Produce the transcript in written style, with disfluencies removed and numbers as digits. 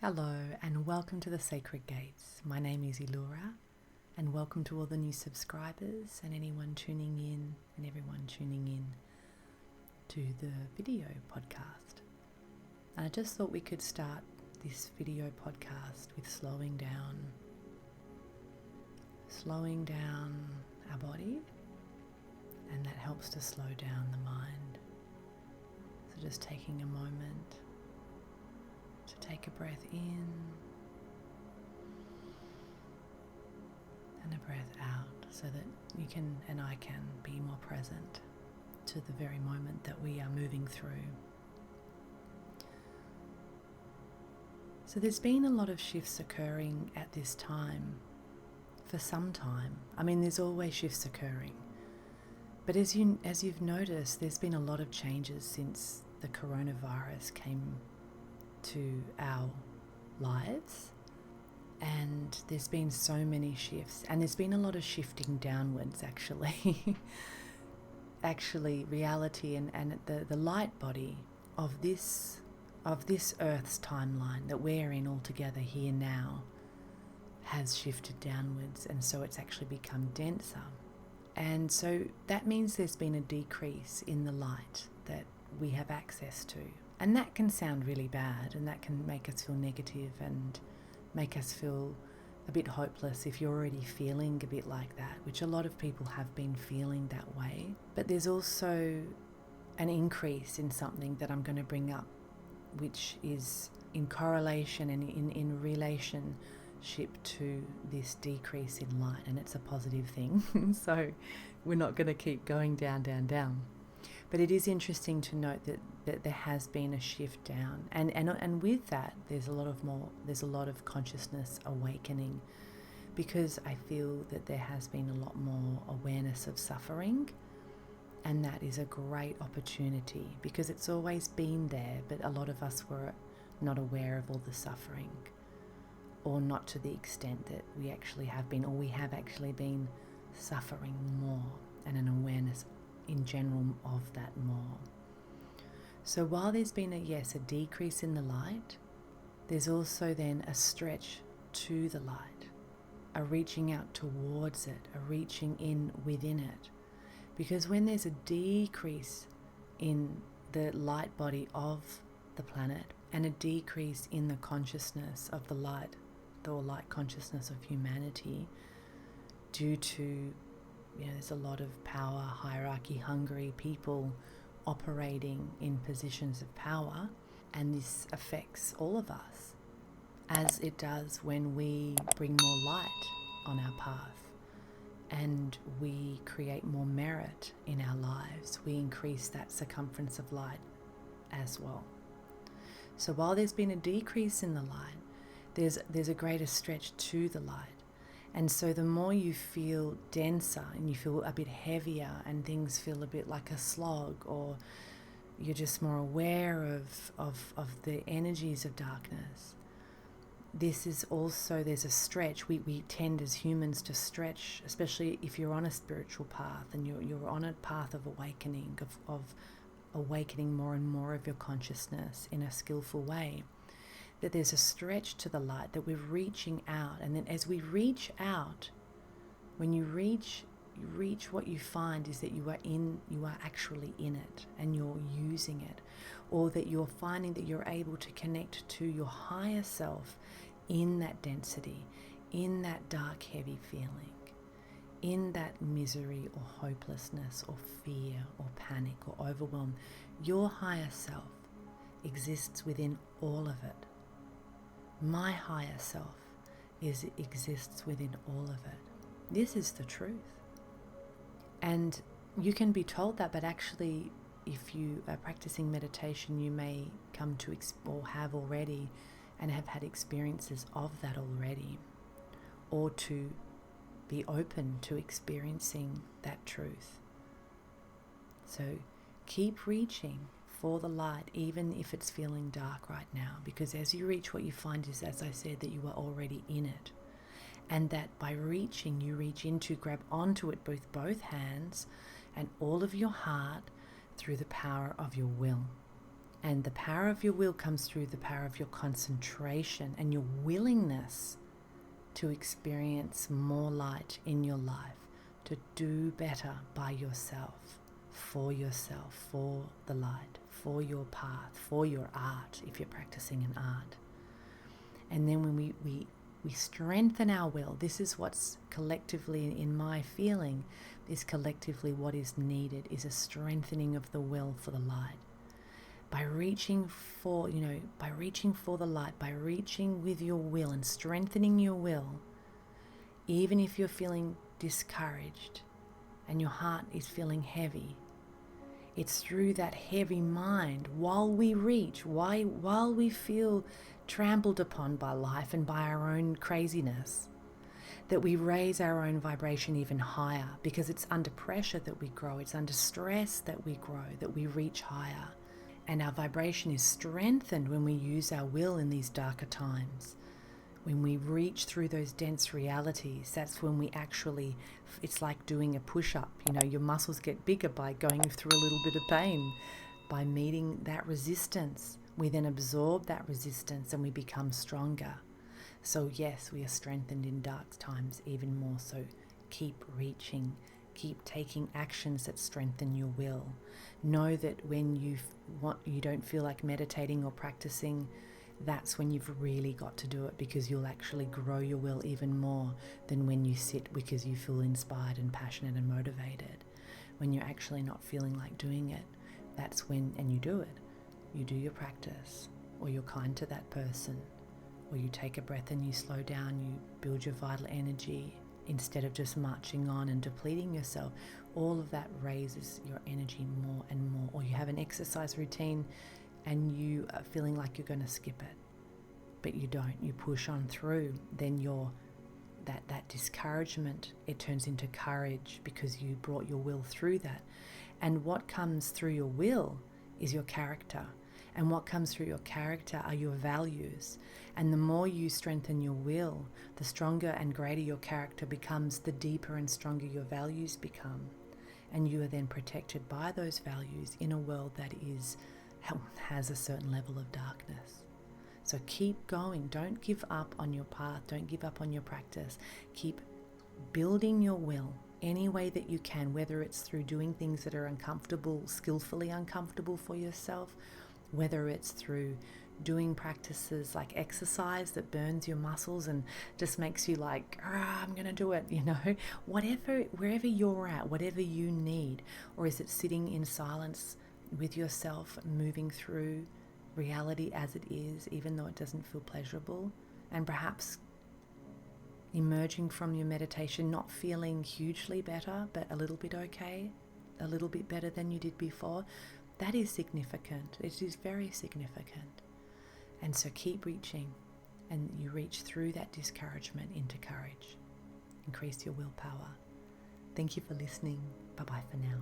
Hello and welcome to the Sacred Gates. My name is Illura and welcome to all the new subscribers and anyone tuning in and everyone tuning in to the video podcast. And I just thought we could start this video podcast with slowing down our body, and that helps to slow down the mind. So just taking a moment to take a breath in and a breath out so that you can and I can be more present to the very moment that we are moving through. So there's been a lot of shifts occurring at this time for some time. I mean, there's always shifts occurring, but as you've noticed, there's been a lot of changes since the coronavirus came to our lives, and there's been so many shifts, and there's been a lot of shifting downwards actually. Reality and the light body of this Earth's timeline that we're in all together here now has shifted downwards, and so it's actually become denser, and so that means there's been a decrease in the light that we have access to. And that can sound really bad, and that can make us feel negative and make us feel a bit hopeless if you're already feeling a bit like that, which a lot of people have been feeling that way. But there's also an increase in something that I'm going to bring up, which is in correlation and in relationship to this decrease in light, and it's a positive thing. So we're not going to keep going down. But it is interesting to note that there has been a shift down, and with that there's a lot of consciousness awakening, because I feel that there has been a lot more awareness of suffering, and that is a great opportunity because it's always been there, but a lot of us were not aware of all the suffering, or not to the extent that we actually have been, or we have actually been suffering more, and an awareness in general of that more. So while there's been a decrease in the light, there's also then a stretch to the light, a reaching out towards it, a reaching in within it. Because when there's a decrease in the light body of the planet and a decrease in the consciousness of the light consciousness of humanity, due to there's a lot of power, hierarchy, hungry people operating in positions of power, and this affects all of us, as it does when we bring more light on our path and we create more merit in our lives. We increase that circumference of light as well. So while there's been a decrease in the light, there's a greater stretch to the light. And so the more you feel denser and you feel a bit heavier and things feel a bit like a slog, or you're just more aware of the energies of darkness, this is also, there's a stretch. We tend as humans to stretch, especially if you're on a spiritual path and you're on a path of awakening, of awakening more and more of your consciousness in a skillful way, that there's a stretch to the light, that we're reaching out. And then as we reach out, when you reach, what you find is that you are actually in it, and you're using it, or that you're finding that you're able to connect to your higher self in that density, in that dark, heavy feeling, in that misery or hopelessness or fear or panic or overwhelm. Your higher self exists within all of it. My higher self exists within all of it. This is the truth. And you can be told that, but actually, if you are practicing meditation, you may come to or have already and have had experiences of that already, or to be open to experiencing that truth. So keep reaching for the light, even if it's feeling dark right now, because as you reach, what you find is, as I said, that you are already in it, and that by reaching, you reach into, grab onto it with both hands and all of your heart through the power of your will. And the power of your will comes through the power of your concentration and your willingness to experience more light in your life, to do better by yourself, for the light, for your path, for your art, if you're practicing an art. And then when we strengthen our will, this is what's collectively, in my feeling, is collectively what is needed, is a strengthening of the will for the light. By reaching for the light, by reaching with your will and strengthening your will, even if you're feeling discouraged and your heart is feeling heavy, it's through that heavy mind, while we feel trampled upon by life and by our own craziness, that we raise our own vibration even higher, because it's under pressure that we grow, it's under stress that we grow, that we reach higher. And our vibration is strengthened when we use our will in these darker times. When we reach through those dense realities, that's when we actually, it's like doing a push-up. Your muscles get bigger by going through a little bit of pain. By meeting that resistance, we then absorb that resistance and we become stronger. So yes, we are strengthened in dark times even more. So keep reaching, keep taking actions that strengthen your will. Know that when you don't feel like meditating or practicing, that's when you've really got to do it, because you'll actually grow your will even more than when you sit because you feel inspired and passionate and motivated. When you're actually not feeling like doing it, that's when, and you do it. You do your practice, or you're kind to that person, or you take a breath and you slow down, you build your vital energy instead of just marching on and depleting yourself. All of that raises your energy more and more. Or you have an exercise routine and you are feeling like you're going to skip it, but you don't. You push on through. Then that discouragement, it turns into courage because you brought your will through that. And what comes through your will is your character. And what comes through your character are your values. And the more you strengthen your will, the stronger and greater your character becomes, the deeper and stronger your values become. And you are then protected by those values in a world that has a certain level of darkness. So keep going. Don't give up on your path. Don't give up on your practice. Keep building your will any way that you can, whether it's through doing things that are uncomfortable, skillfully uncomfortable for yourself, whether it's through doing practices like exercise that burns your muscles and just makes you like, I'm going to do it, whatever, wherever you're at, whatever you need. Or is it sitting in silence with yourself, moving through reality as it is, even though it doesn't feel pleasurable, and perhaps emerging from your meditation not feeling hugely better, but a little bit okay, a little bit better than you did before. That is significant. It is very significant. And so keep reaching, and you reach through that discouragement into courage. Increase your willpower. Thank you for listening. Bye-bye for now.